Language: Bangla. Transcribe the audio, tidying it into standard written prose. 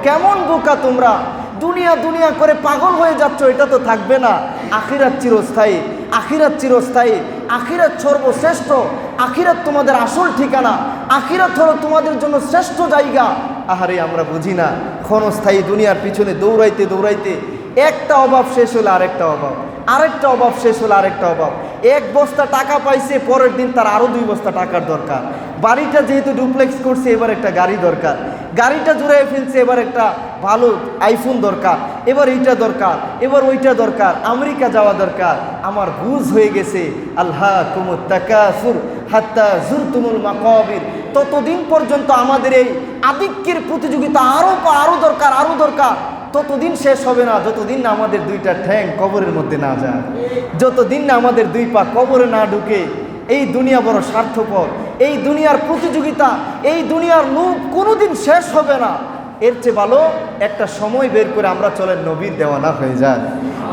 কেমন বোকা তোমরা, দুনিয়া দুনিয়া করে পাগল হয়ে যাচ্ছ, এটা তো থাকবে না। আখিরাত চিরস্থায়ী, আখিরাত চিরস্থায়ী, আখিরাত সর্বশ্রেষ্ঠ, আখিরাত তোমাদের আসল ঠিকানা, আখিরাত হলো তোমাদের জন্য শ্রেষ্ঠ জায়গা। আহারে আমরা বুঝি না, ক্ষণস্থায়ী দুনিয়ার পিছনে দৌড়াইতে দৌড়াইতে একটা অভাব শেষ হলে আরেকটা অভাব, আরেকটা অভাব শেষ হলে আরেকটা অভাব। এক বস্তা টাকা পাইছে, পরের দিন তার আরও 2 বস্তা টাকার দরকার। বাড়িটা যেহেতু ডুপ্লেক্স করছে, এবার একটা গাড়ি দরকার। গাড়িটা জুড়ে ফেলছে, এবার একটা ভালো আইফোন দরকার, এবার এইটা দরকার, এবার ওইটা দরকার, আমেরিকা যাওয়া দরকার। আমার বুঝ হয়ে গেছে আলহাকুমুত তাকাসুর হাত্তা যুরতুমুল মাকাবির। ততদিন পর্যন্ত আমাদের এই আধিক্যের প্রতিযোগিতা আরও দরকার, আরও দরকার। ততদিন শেষ হবে না যতদিন না আমাদের 2টা ঠ্যাং কবরের মধ্যে না যায়, যতদিন না আমাদের 2 পা কবরে না ঢুকে। এই দুনিয়া বড় স্বার্থপর, এই দুনিয়ার প্রতিযোগিতা, এই দুনিয়ার লোভ কোনোদিন শেষ হবে না। এর চেয়ে ভালো একটা সময় বের করে আমরা চলেন নবীর দেওয়ানা হয়ে যায়।